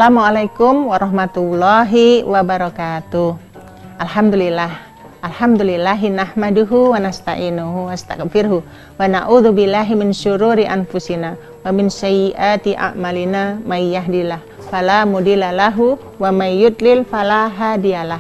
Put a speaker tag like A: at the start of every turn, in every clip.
A: Assalamualaikum warahmatullahi wabarakatuh. Alhamdulillahi nahmaduhu wa nasta'inuhu wa astagfirhu wa na'udzu billahi min syururi anfusina wa min sayyiati a'malina may yahdihillahu fala mudilla lahu wa may yudlil fala hadiyalah.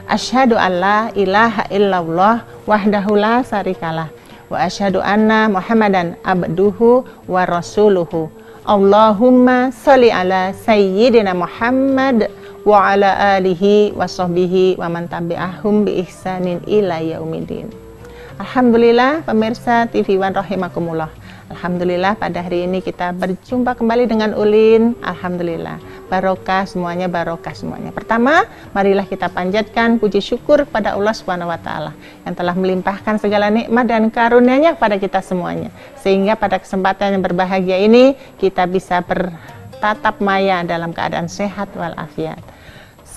A: Asyhadu an la ilaha illallah wahdahu la syarikalah wa asyhadu anna Muhammadan abduhu wa rasuluhu. Allahumma sholli ala sayyidina Muhammad wa ala alihi wa sahbihi wa man tabi'ahum bi ihsanin ila yaumiddin. Alhamdulillah pemirsa TV One rahimakumullah. Alhamdulillah pada hari ini kita berjumpa kembali dengan Ulin. Alhamdulillah barokah semuanya, barokah semuanya. Pertama, marilah kita panjatkan puji syukur kepada Allah Subhanahu wa taala yang telah melimpahkan segala nikmat dan karunia-Nya kepada kita semuanya. Sehingga pada kesempatan yang berbahagia ini kita bisa bertatap maya dalam keadaan sehat walafiat.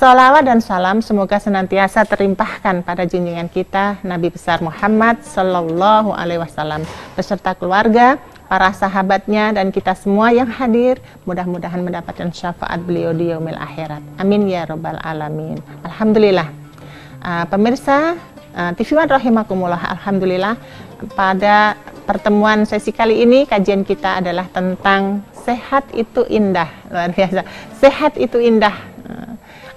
A: Salawat dan salam semoga senantiasa terlimpahkan pada junjungan kita Nabi besar Muhammad Sallallahu Alaihi Wasallam beserta keluarga, para sahabatnya dan kita semua yang hadir. Mudah-mudahan mendapatkan syafaat beliau di yaumil akhirat. Amin ya robbal alamin. Alhamdulillah. Pemirsa TV One rahimakumullah. Alhamdulillah pada pertemuan sesi kali ini kajian kita adalah tentang sehat itu indah. Luar biasa. Sehat itu indah.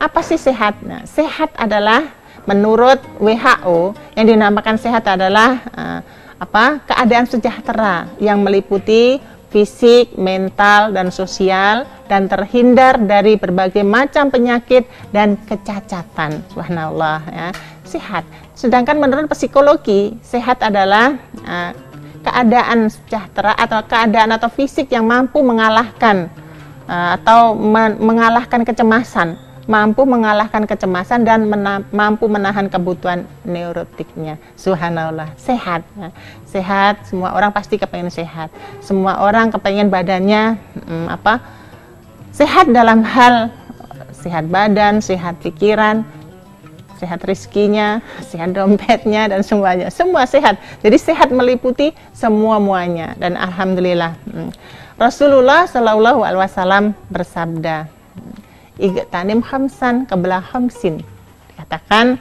A: Apa sih sehat? Nah, sehat adalah menurut WHO yang dinamakan sehat adalah keadaan sejahtera yang meliputi fisik, mental, dan sosial dan terhindar dari berbagai macam penyakit dan kecacatan. Subhanallah ya. Sehat. Sedangkan menurut psikologi, sehat adalah keadaan sejahtera atau keadaan atau fisik yang mampu mengalahkan mengalahkan kecemasan. Mampu mengalahkan kecemasan dan mampu menahan kebutuhan neurotiknya. Subhanallah, sehat. Sehat, semua orang pasti kepengen sehat. Semua orang kepengen badannya sehat dalam hal sehat badan, sehat pikiran, sehat rezekinya, sehat dompetnya dan semuanya. Semua sehat. Jadi sehat meliputi semua-muanya dan alhamdulillah. Rasulullah Shallallahu Alaihi Wasallam bersabda, Igtanim khamsan qabla khamsin. Dikatakan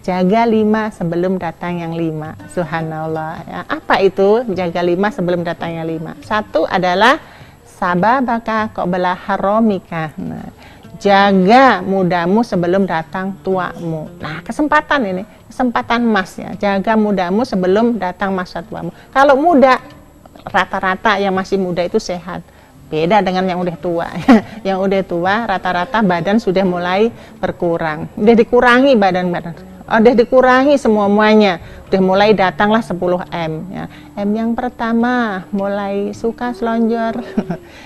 A: jaga 5 sebelum datang yang 5. Subhanallah ya. Apa itu jaga 5 sebelum datang yang 5? Satu adalah sababaka qabla haramika. Nah, jaga mudamu sebelum datang tuamu. Nah, kesempatan ini, kesempatan emas ya. Jaga mudamu sebelum datang masa tuamu. Kalau muda, rata-rata yang masih muda itu sehat. Beda dengan yang udah tua. Yang udah tua rata-rata badan sudah mulai berkurang. Udah dikurangi badan-badan. Udah dikurangi semuanya. Udah mulai datanglah 10 M ya. M yang pertama mulai suka selonjor.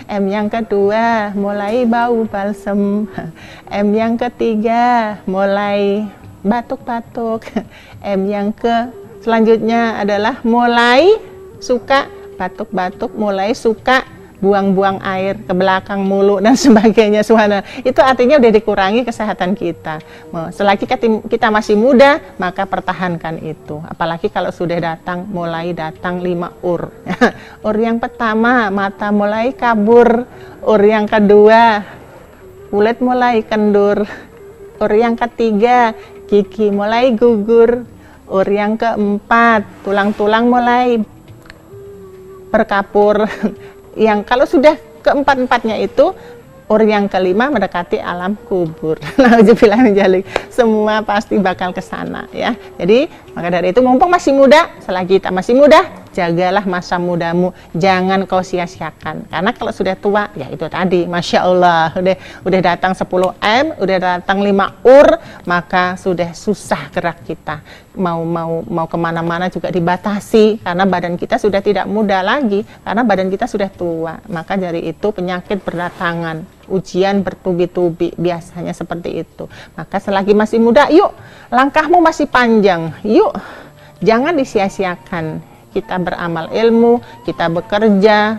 A: M yang kedua mulai bau balsem. M yang ketiga mulai batuk-batuk. M yang selanjutnya adalah mulai suka batuk-batuk, mulai suka buang-buang air ke belakang mulu dan sebagainya. Subhanallah. Itu artinya udah dikurangi kesehatan kita. Selagi kita masih muda, maka pertahankan itu. Apalagi kalau sudah mulai datang 5 ur. Ur yang pertama, mata mulai kabur. Ur yang kedua, kulit mulai kendur. Ur yang ketiga, gigi mulai gugur. Ur yang keempat, tulang-tulang mulai berkapur. Yang kalau sudah keempat-empatnya itu, ur yang kelima mendekati alam kubur. Nauzubillah min dzalik. Semua pasti bakal ke sana ya. Jadi maka dari itu mumpung masih muda, selagi kita masih muda, jagalah masa mudamu, jangan kau sia-siakan. Karena kalau sudah tua, ya itu tadi, Masya Allah, udah datang 10 M, udah datang 5 ur, maka sudah susah gerak kita. Mau kemana-mana juga dibatasi, karena badan kita sudah tidak muda lagi, karena badan kita sudah tua. Maka dari itu penyakit berdatangan, ujian bertubi-tubi, biasanya seperti itu. Maka selagi masih muda, yuk, langkahmu masih panjang, yuk, jangan disia-siakan. Kita beramal ilmu, kita bekerja,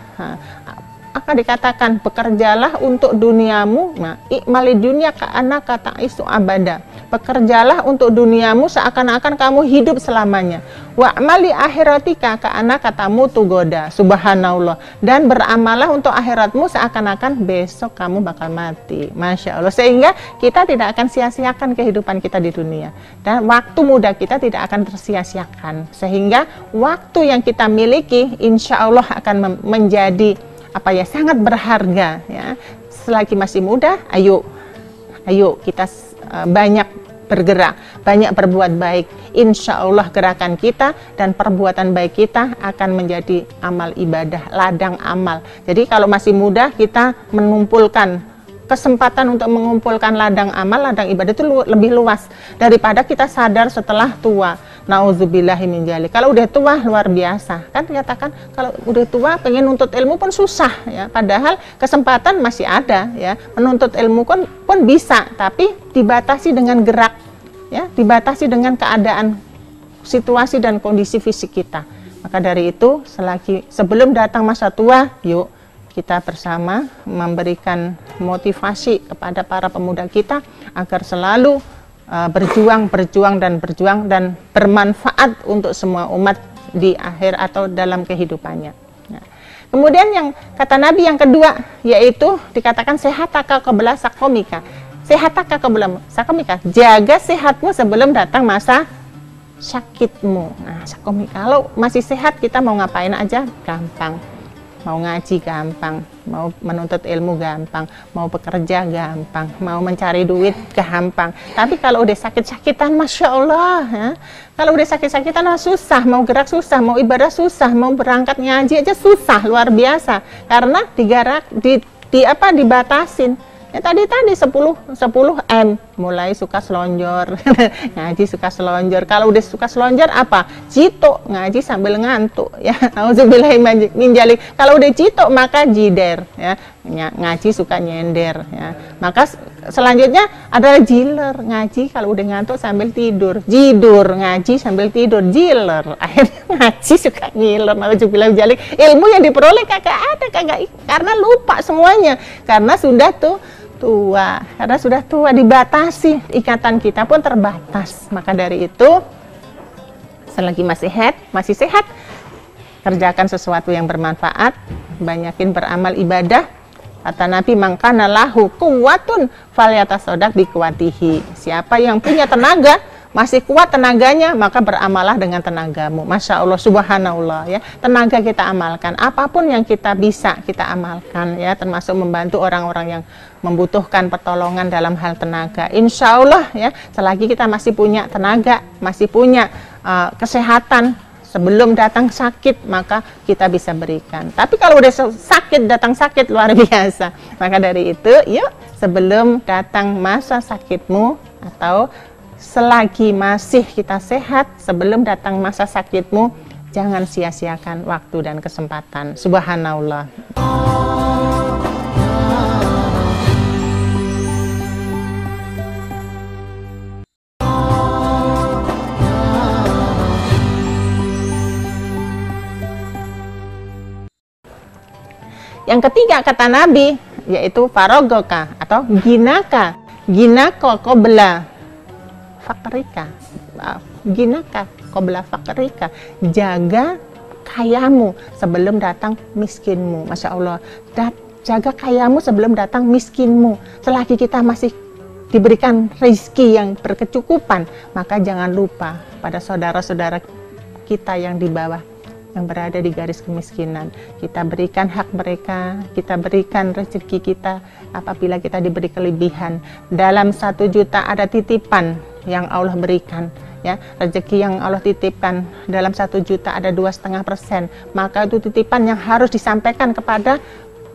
A: akan dikatakan bekerjalah untuk duniamu, nah ikmali dunia ka anak kata isu abada, bekerjalah untuk duniamu seakan-akan kamu hidup selamanya, wa amali akhiratika ka anak katamu tugoda, subhanallah, dan beramalah untuk akhiratmu seakan-akan besok kamu bakal mati. Masya Allah, sehingga kita tidak akan sia-siakan kehidupan kita di dunia, dan waktu muda kita tidak akan tersia-siakan, sehingga waktu yang kita miliki insya Allah akan menjadi sangat berharga ya. Selagi masih muda, ayo kita banyak bergerak, banyak berbuat baik. Insya Allah gerakan kita dan perbuatan baik kita akan menjadi amal ibadah, ladang amal. Jadi kalau masih muda kita mengumpulkan kesempatan untuk mengumpulkan ladang amal, ladang ibadah itu lebih luas daripada kita sadar setelah tua. Nauzubillahi min dzalik. Kalau udah tua luar biasa. Kan dikatakan kalau udah tua pengen nuntut ilmu pun susah ya. Padahal kesempatan masih ada ya. Menuntut ilmu pun bisa, tapi dibatasi dengan gerak ya, dibatasi dengan keadaan situasi dan kondisi fisik kita. Maka dari itu sebelum datang masa tua, yuk kita bersama memberikan motivasi kepada para pemuda kita agar selalu berjuang dan bermanfaat untuk semua umat di akhir atau dalam kehidupannya. Nah, kemudian yang kata Nabi yang kedua yaitu dikatakan sehataka qabla sakomika. Sehataka qabla sakomika, jaga sehatmu sebelum datang masa sakitmu. Nah, sakomika, kalau masih sehat kita mau ngapain aja gampang. Mau ngaji gampang, mau menuntut ilmu gampang, mau bekerja gampang, mau mencari duit gampang. Tapi kalau udah sakit-sakitan, Masya Allah ya. Kalau udah sakit-sakitan susah, mau gerak susah, mau ibadah susah, mau berangkat ngaji aja susah, luar biasa. Karena dibatasin. Ya tadi 10 M, mulai suka selonjor, ngaji suka selonjor. Kalau udah suka selonjor apa? Cito, ngaji sambil ngantuk ya. Auzubillahi min dzalik. Kalau udah cito maka jider ya. Ngaji suka nyender ya. Maka selanjutnya adalah jiler, ngaji kalau udah ngantuk sambil tidur. Jidur, ngaji sambil tidur. Jiler, akhirnya ngaji suka ngiler. Auzubillahi min dzalik. Ilmu yang diperoleh kagak karena lupa semuanya. Karena sudah tua, karena sudah tua, dibatasi, ikatan kita pun terbatas. Maka dari itu selagi masih sehat, kerjakan sesuatu yang bermanfaat, banyakin beramal ibadah. Kata Nabi, mangkana lahu kuwatun falyatasaddaq biquwatihi. Siapa yang punya tenaga, masih kuat tenaganya, maka beramalah dengan tenagamu. Masya Allah, subhanallah ya. Tenaga kita amalkan, apapun yang kita bisa kita amalkan ya, termasuk membantu orang-orang yang membutuhkan pertolongan dalam hal tenaga. Insya Allah ya, selagi kita masih punya tenaga, masih punya kesehatan, sebelum datang sakit maka kita bisa berikan. Tapi kalau udah datang sakit luar biasa. Maka dari itu, yuk sebelum datang masa sakitmu atau selagi masih kita sehat, sebelum datang masa sakitmu, jangan sia-siakan waktu dan kesempatan. Subhanallah. Yang ketiga kata Nabi, yaitu farogoka atau ginaka qabla fakrika, ginaka qabla fakrika, jaga kayamu sebelum datang miskinmu. Masya Allah, jaga kayamu sebelum datang miskinmu. Selagi kita masih diberikan rezeki yang berkecukupan, maka jangan lupa pada saudara-saudara kita yang di bawah, yang berada di garis kemiskinan. Kita berikan hak mereka, kita berikan rezeki kita apabila kita diberi kelebihan. Dalam 1 juta ada titipan yang Allah berikan ya, rezeki yang Allah titipkan. Dalam 1 juta ada 2,5%, maka itu titipan yang harus disampaikan kepada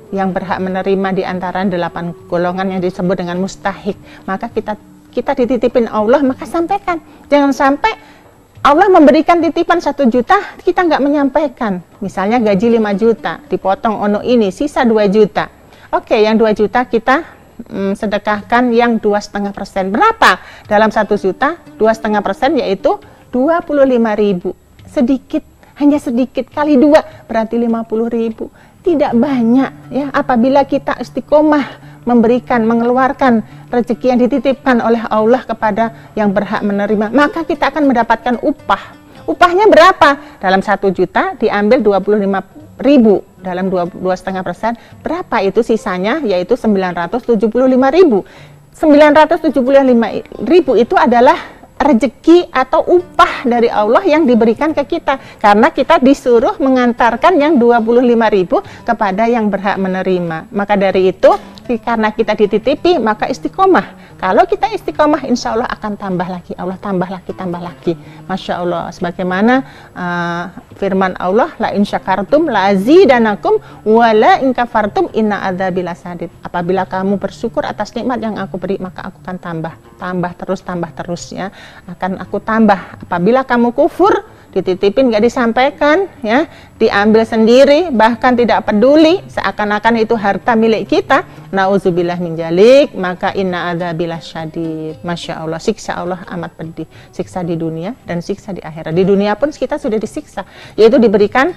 A: yang berhak menerima di antara 8 golongan yang disebut dengan mustahik. Maka kita dititipin Allah, maka sampaikan. Jangan sampai Allah memberikan titipan 1 juta, kita nggak menyampaikan. Misalnya gaji 5 juta, dipotong ono ini, sisa 2 juta. Oke, yang 2 juta kita sedekahkan yang 2,5%. Berapa? Dalam 1 juta, 2,5% yaitu 25.000. Sedikit, hanya sedikit, kali 2 berarti 50.000. tidak banyak ya. Apabila kita istiqomah memberikan, mengeluarkan rezeki yang dititipkan oleh Allah kepada yang berhak menerima, maka kita akan mendapatkan upah. Upahnya berapa? Dalam 1 juta diambil 25.000, dalam 2,5%, berapa itu sisanya? Yaitu 975.000. 975.000 itu adalah rezeki atau upah dari Allah yang diberikan ke kita, karena kita disuruh mengantarkan yang 25.000 kepada yang berhak menerima. Maka dari itu, karena kita dititipi, maka istiqomah. Kalau kita istiqomah, insya Allah akan tambah lagi. Allah tambah lagi, tambah lagi. Masya Allah. Sebagaimana firman Allah, la in syakartum la azidanakum wa la in kafartum inna adzabi lasadid. Apabila kamu bersyukur atas nikmat yang aku beri, maka aku akan tambah terus ya. Akan aku tambah. Apabila kamu kufur, dititipin gak disampaikan ya, diambil sendiri, bahkan tidak peduli, seakan-akan itu harta milik kita, nauzubillah min dzalik, maka inna adzabilah syadid. Masya Allah, siksa Allah amat pedih, siksa di dunia dan siksa di akhirat. Di dunia pun kita sudah disiksa, yaitu diberikan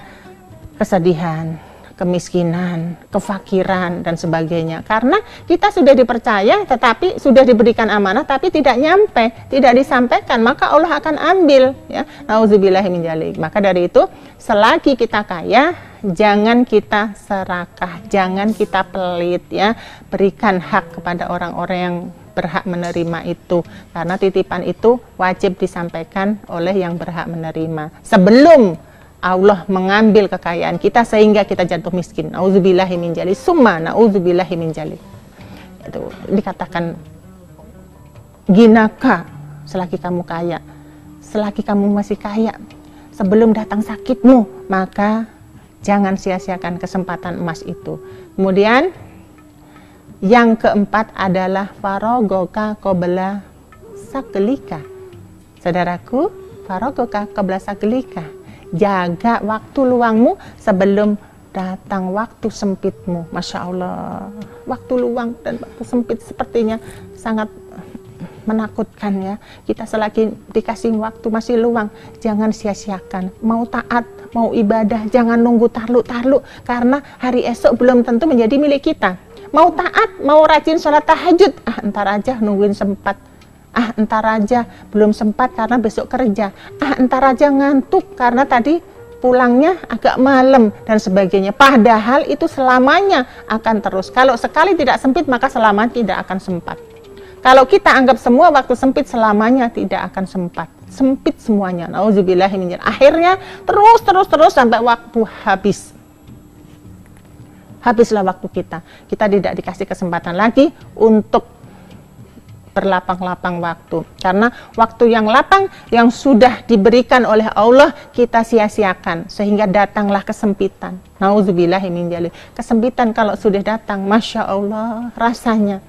A: kesedihan, kemiskinan, kefakiran, dan sebagainya. Karena kita sudah dipercaya, tetapi sudah diberikan amanah, tapi tidak nyampe, tidak disampaikan, maka Allah akan ambil. Ya, nauzubillahi min dzalik. Maka dari itu, selagi kita kaya, jangan kita serakah, jangan kita pelit. Ya, berikan hak kepada orang-orang yang berhak menerima itu, karena titipan itu wajib disampaikan oleh yang berhak menerima sebelum Allah mengambil kekayaan kita sehingga kita jatuh miskin. Nauzubillahi min dzalik, summa nauzubillahi min dzalik. Itu dikatakan ginaka selagi kamu kaya, selagi kamu masih kaya, sebelum datang sakitmu, maka jangan sia-siakan kesempatan emas itu. Kemudian yang keempat adalah farogoka qabla saklika. Saudaraku, farogoka qabla saklika. Jaga waktu luangmu sebelum datang waktu sempitmu. Masya Allah, waktu luang dan waktu sempit sepertinya sangat menakutkan ya. Kita selagi dikasih waktu masih luang, jangan sia-siakan. Mau taat, mau ibadah, jangan nunggu tarlu-tarlu, karena hari esok belum tentu menjadi milik kita. Mau taat, mau rajin sholat tahajud, entar aja nungguin sempat. Entar aja belum sempat karena besok kerja. Entar aja ngantuk karena tadi pulangnya agak malam dan sebagainya. Padahal itu selamanya akan terus. Kalau sekali tidak sempit, maka selamanya tidak akan sempat. Kalau kita anggap semua waktu sempit, selamanya tidak akan sempat. Sempit semuanya. Nauzubillahi min dzalik. Akhirnya terus sampai waktu habis. Habislah waktu kita. Kita tidak dikasih kesempatan lagi untuk berlapang-lapang waktu, karena waktu yang lapang yang sudah diberikan oleh Allah kita sia-siakan sehingga datanglah kesempitan. Nauzubillahi min dzalik. Kesempitan kalau sudah datang, Masya Allah, rasanya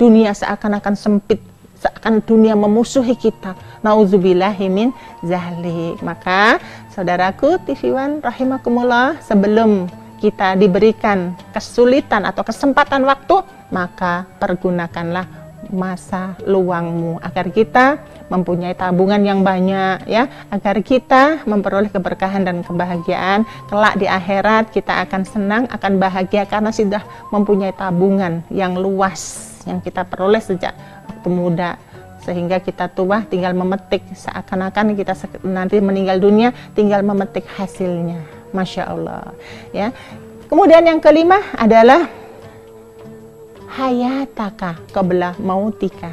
A: dunia seakan-akan sempit, seakan dunia memusuhi kita. Nauzubillahi min dzalik. Maka saudaraku TV One rahimakumullah, sebelum kita diberikan kesulitan atau kesempatan waktu, maka pergunakanlah masa luangmu agar kita mempunyai tabungan yang banyak ya, agar kita memperoleh keberkahan dan kebahagiaan kelak di akhirat. Kita akan senang, akan bahagia karena sudah mempunyai tabungan yang luas yang kita peroleh sejak waktu muda, sehingga kita tua tinggal memetik, seakan-akan kita nanti meninggal dunia tinggal memetik hasilnya. Masya Allah ya. Kemudian yang kelima adalah hayataka qabla mautika.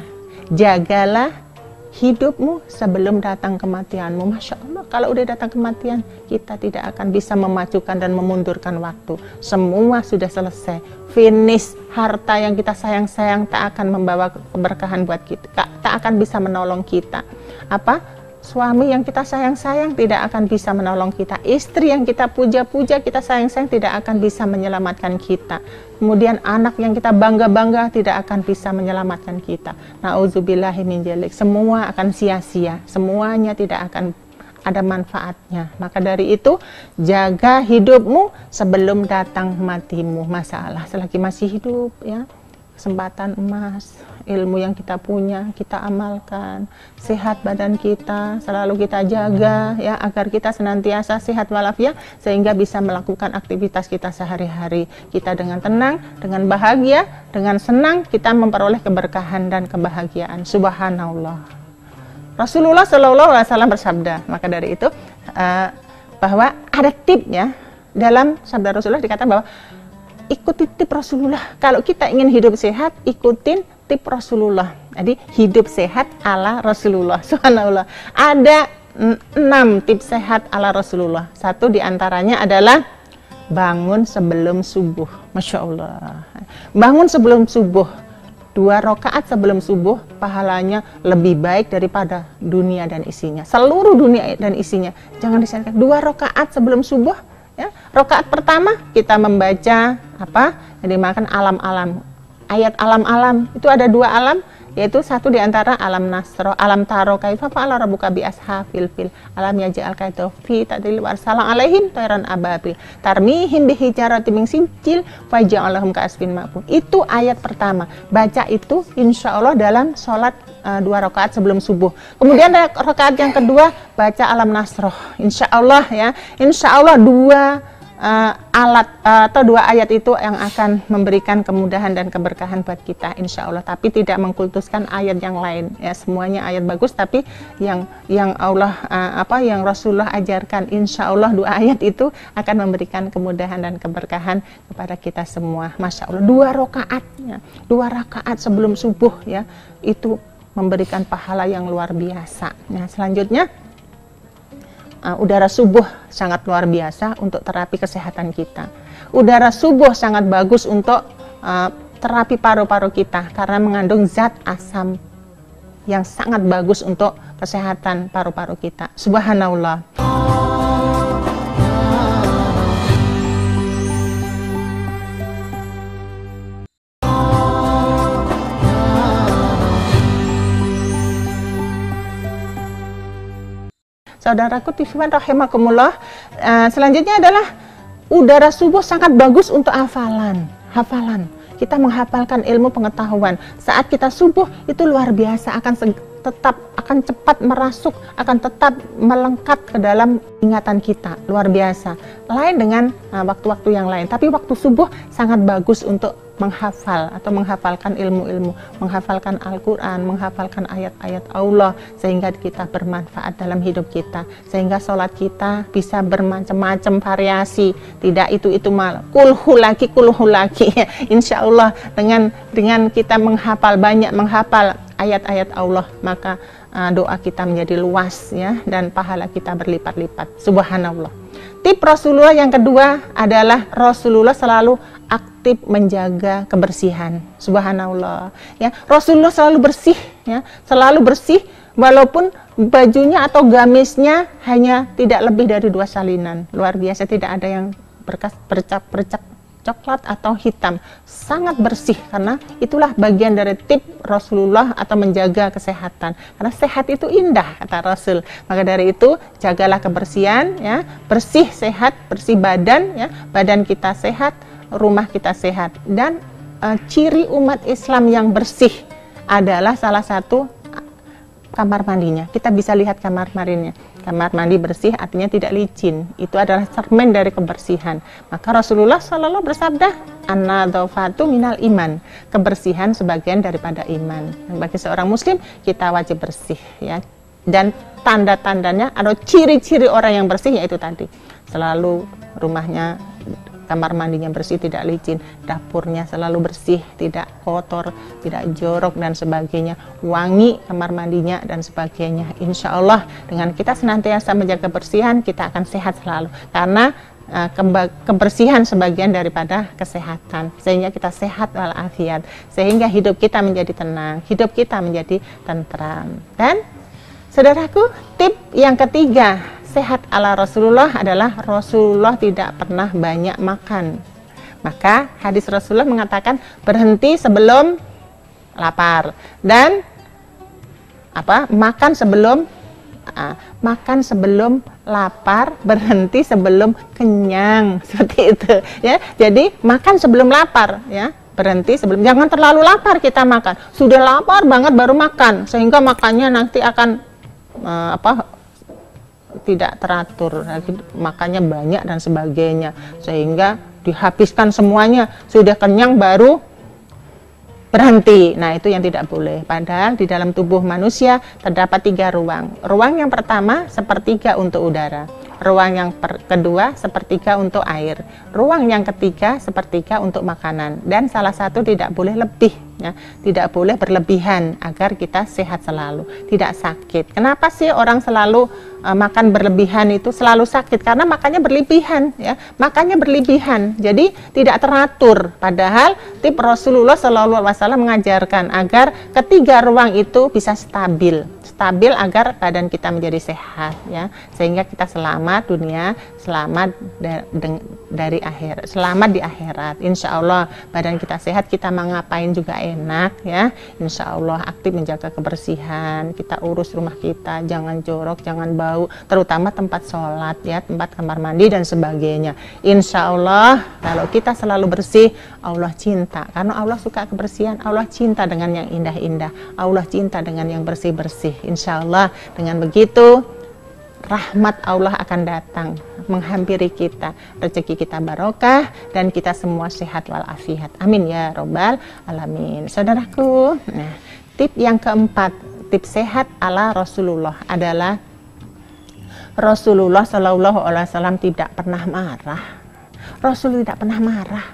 A: Jagalah hidupmu sebelum datang kematianmu. Masya Allah, kalau udah datang kematian, kita tidak akan bisa memajukan dan memundurkan waktu. Semua sudah selesai, finish. Harta yang kita sayang-sayang tak akan membawa keberkahan buat kita, tak akan bisa menolong kita. Suami yang kita sayang-sayang tidak akan bisa menolong kita. Istri yang kita puja-puja, kita sayang-sayang, tidak akan bisa menyelamatkan kita. Kemudian anak yang kita bangga-bangga tidak akan bisa menyelamatkan kita. Nauzubillahi min dzalik. Semua akan sia-sia. Semuanya tidak akan ada manfaatnya. Maka dari itu, jaga hidupmu sebelum datang matimu. Masalah selagi masih hidup ya, kesempatan emas ilmu yang kita punya kita amalkan, sehat badan kita selalu kita jaga ya, agar kita senantiasa sehat walafiat sehingga bisa melakukan aktivitas kita sehari-hari. Kita dengan tenang, dengan bahagia, dengan senang kita memperoleh keberkahan dan kebahagiaan. Subhanallah. Rasulullah Shallallahu Alaihi Wasallam bersabda, maka dari itu bahwa ada tipnya dalam sabda Rasulullah, dikatakan bahwa ikuti tip Rasulullah. Kalau kita ingin hidup sehat, ikutin tip Rasulullah. Jadi hidup sehat ala Rasulullah. Subhanallah. Ada 6 tips sehat ala Rasulullah. Satu diantaranya adalah bangun sebelum subuh. Masya Allah. Bangun sebelum subuh. 2 rakaat sebelum subuh pahalanya lebih baik daripada dunia dan isinya. Seluruh dunia dan isinya. Jangan disayangkan. 2 rakaat sebelum subuh. Ya, rakaat pertama kita membaca apa? Yang dimakan alam-alam. Ayat alam-alam itu ada 2 alam, yaitu satu diantara alam Nasro, alam Taro, kaifa fa'ala rabbuka bi ashabil fil, alam yaj'al kaitu fi tadil warsalam alaihim tayran ababil tarmihim bihijaratin min sijil faja'alahum ka'asfin ma'kul. Itu ayat pertama. Baca itu insya Allah dalam sholat 2 rakaat sebelum subuh. Kemudian rakaat yang kedua baca alam Nasroh. Insya Allah ya, insya Allah 2 alat atau 2 ayat itu yang akan memberikan kemudahan dan keberkahan buat kita insya Allah. Tapi tidak mengkultuskan ayat yang lain ya, semuanya ayat bagus, tapi yang Allah yang Rasulullah ajarkan insya Allah 2 ayat itu akan memberikan kemudahan dan keberkahan kepada kita semua. Masya Allah. 2 rakaatnya, 2 rakaat sebelum subuh ya, itu memberikan pahala yang luar biasa. Nah, selanjutnya udara subuh sangat luar biasa untuk terapi kesehatan kita. Udara subuh sangat bagus untuk terapi paru-paru kita karena mengandung zat asam yang sangat bagus untuk kesehatan paru-paru kita. Subhanallah. Saudaraku Tifwan rahimakumullah, selanjutnya adalah udara subuh sangat bagus untuk hafalan. Kita menghafalkan ilmu pengetahuan. Saat kita subuh itu luar biasa, akan cepat merasuk, akan tetap melengkap ke dalam ingatan kita, luar biasa. Lain dengan waktu-waktu yang lain, tapi waktu subuh sangat bagus untuk menghafal atau menghafalkan ilmu-ilmu, menghafalkan Al-Quran, menghafalkan ayat-ayat Allah, sehingga kita bermanfaat dalam hidup kita, sehingga sholat kita bisa bermacam-macam variasi, tidak itu malah kulhu lagi insya Allah dengan kita banyak menghafal ayat-ayat Allah, maka doa kita menjadi luas ya, dan pahala kita berlipat-lipat. Subhanallah. Tip Rasulullah yang kedua adalah Rasulullah selalu aktif menjaga kebersihan. Subhanallah ya, Rasulullah selalu bersih ya, selalu bersih, walaupun bajunya atau gamisnya hanya tidak lebih dari 2 salinan. Luar biasa, tidak ada yang bercak coklat atau hitam, sangat bersih, karena itulah bagian dari tip Rasulullah atau menjaga kesehatan, karena sehat itu indah kata Rasul. Maka dari itu jagalah kebersihan ya, bersih sehat, bersih badan ya, badan kita sehat, rumah kita sehat. Dan ciri umat Islam yang bersih adalah salah satu kamar mandinya. Kita bisa lihat kamar mandinya. Kamar mandi bersih artinya tidak licin. Itu adalah cermin dari kebersihan. Maka Rasulullah SAW bersabda, an-nadzafatu minal iman. Kebersihan sebagian daripada iman. Bagi seorang muslim kita wajib bersih ya. Dan tanda-tandanya atau ciri-ciri orang yang bersih yaitu tadi, selalu rumahnya, kamar mandinya bersih, tidak licin, dapurnya selalu bersih, tidak kotor, tidak jorok dan sebagainya, wangi kamar mandinya dan sebagainya. Insya Allah dengan kita senantiasa menjaga kebersihan, kita akan sehat selalu, karena kebersihan sebagian daripada kesehatan, sehingga kita sehat walafiat, sehingga hidup kita menjadi tenang, hidup kita menjadi tentram. Dan saudaraku, tip yang ketiga sehat ala Rasulullah adalah Rasulullah tidak pernah banyak makan. Maka hadis Rasulullah mengatakan berhenti sebelum lapar dan makan sebelum lapar, berhenti sebelum kenyang, seperti itu ya. Jadi makan sebelum lapar ya, berhenti sebelum, jangan terlalu lapar kita makan. Sudah lapar banget baru makan, sehingga makannya nanti akan tidak teratur, makannya banyak dan sebagainya, sehingga dihabiskan semuanya, sudah kenyang baru berhenti. Nah, itu yang tidak boleh. Padahal di dalam tubuh manusia terdapat 3 ruang. Ruang yang pertama sepertiga untuk udara, ruang yang kedua sepertiga untuk air, ruang yang ketiga sepertiga untuk makanan, dan salah satu tidak boleh lebih, ya, tidak boleh berlebihan agar kita sehat selalu, tidak sakit. Kenapa sih orang selalu makan berlebihan itu selalu sakit? Karena makannya berlebihan, ya, makannya berlebihan, jadi tidak teratur. Padahal tip Rasulullah SAW mengajarkan agar ketiga ruang itu bisa stabil agar badan kita menjadi sehat, ya, sehingga kita selamat dunia, selamat dari akhirat, selamat di akhirat. Insya Allah badan kita sehat, kita mau ngapain juga enak, ya. Insya Allah aktif menjaga kebersihan, kita urus rumah kita, jangan jorok, jangan bau, terutama tempat sholat, ya, tempat kamar mandi dan sebagainya. Insya Allah kalau kita selalu bersih, Allah cinta, karena Allah suka kebersihan, Allah cinta dengan yang indah-indah, Allah cinta dengan yang bersih-bersih. Insya Allah dengan begitu rahmat Allah akan datang menghampiri kita, rezeki kita barokah, dan kita semua sehat walafiat. Amin ya robbal alamin. Saudaraku, nah, tip yang keempat, tip sehat ala Rasulullah adalah Rasulullah SAW tidak pernah marah. Rasul tidak pernah marah.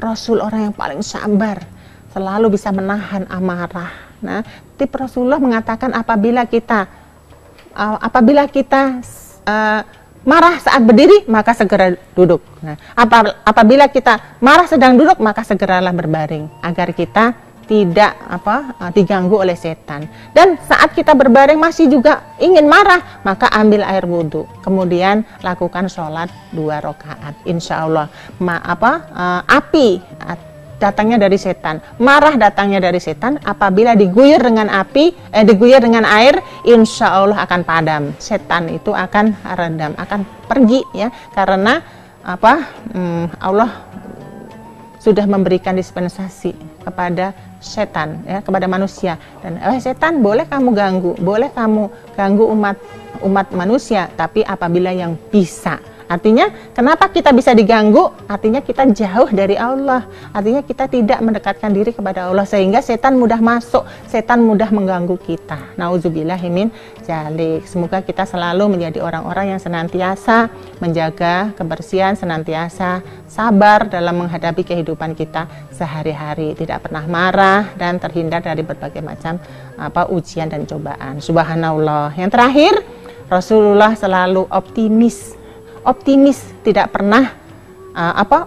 A: Rasul orang yang paling sabar, selalu bisa menahan amarah. Nah, tip Rasulullah mengatakan apabila kita marah saat berdiri, maka segera duduk. Nah, apabila kita marah sedang duduk, maka segeralah berbaring agar kita tidak diganggu oleh setan. Dan saat kita berbaring masih juga ingin marah, maka ambil air wudhu, kemudian lakukan sholat 2 rakaat. Insya Allah api datangnya dari setan, marah datangnya dari setan. Apabila diguyur dengan diguyur dengan air, insya Allah akan padam. Setan itu akan redam, akan pergi, ya, karena Allah sudah memberikan dispensasi kepada setan, ya, kepada manusia. Dan setan boleh kamu ganggu, boleh kamu ganggu umat manusia, tapi apabila yang bisa. Artinya kenapa kita bisa diganggu? Artinya kita jauh dari Allah, artinya kita tidak mendekatkan diri kepada Allah, sehingga setan mudah masuk, setan mudah mengganggu kita. Nauzubillahi min dzalik. Semoga kita selalu menjadi orang-orang yang senantiasa menjaga kebersihan, senantiasa sabar dalam menghadapi kehidupan kita sehari-hari, tidak pernah marah dan terhindar dari berbagai macam ujian dan cobaan. Subhanallah. Yang terakhir, Rasulullah selalu optimis, tidak pernah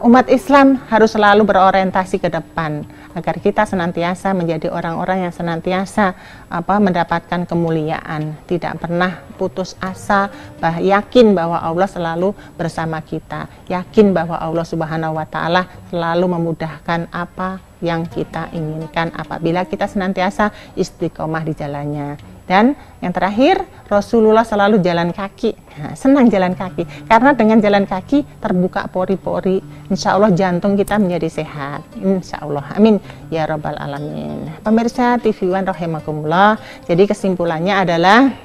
A: umat Islam harus selalu berorientasi ke depan agar kita senantiasa menjadi orang-orang yang senantiasa mendapatkan kemuliaan, tidak pernah putus asa, yakin bahwa Allah selalu bersama kita, yakin bahwa Allah Subhanahu wa taala selalu memudahkan apa yang kita inginkan apabila kita senantiasa istiqomah di jalannya. Dan yang terakhir, Rasulullah selalu jalan kaki. Nah, senang jalan kaki, karena dengan jalan kaki terbuka pori-pori. Insya Allah jantung kita menjadi sehat. Insya Allah, amin ya robbal alamin. Pemirsa TV One rahimakumullah. Jadi kesimpulannya adalah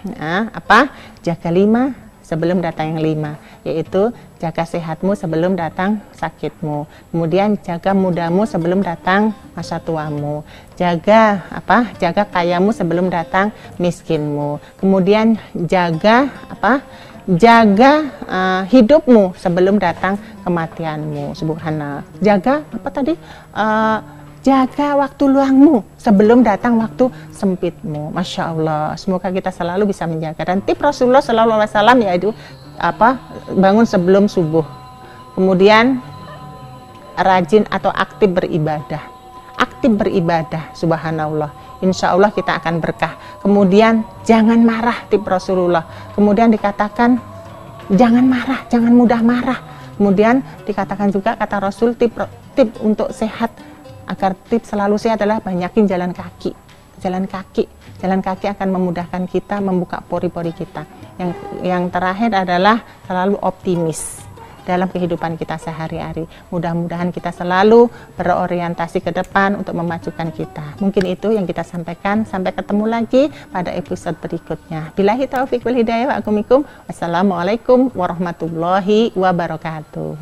A: jaga 5 sebelum datang yang 5, yaitu jaga sehatmu sebelum datang sakitmu, kemudian jaga mudamu sebelum datang masa tuamu, jaga kayamu sebelum datang miskinmu, kemudian jaga hidupmu sebelum datang kematianmu. Subhanallah. Jaga jaga waktu luangmu sebelum datang waktu sempitmu. Masya Allah. Semoga kita selalu bisa menjaga. Dan tip Rasulullah SAW yaitu bangun sebelum subuh. Kemudian rajin atau aktif beribadah. Subhanallah. Insya Allah kita akan berkah. Kemudian jangan marah, tip Rasulullah. Kemudian dikatakan jangan marah, jangan mudah marah. Kemudian dikatakan juga kata Rasul tip untuk sehat, agar tips selalu sehat adalah banyakin jalan kaki. Jalan kaki akan memudahkan kita membuka pori-pori kita. Yang terakhir adalah selalu optimis. dalam kehidupan kita sehari-hari. Mudah-mudahan kita selalu berorientasi ke depan untuk memajukan kita. Mungkin itu yang kita sampaikan. Sampai ketemu lagi pada episode berikutnya. Billahi taufiq wal hidayah wa akum. Wassalamualaikum warahmatullahi wabarakatuh.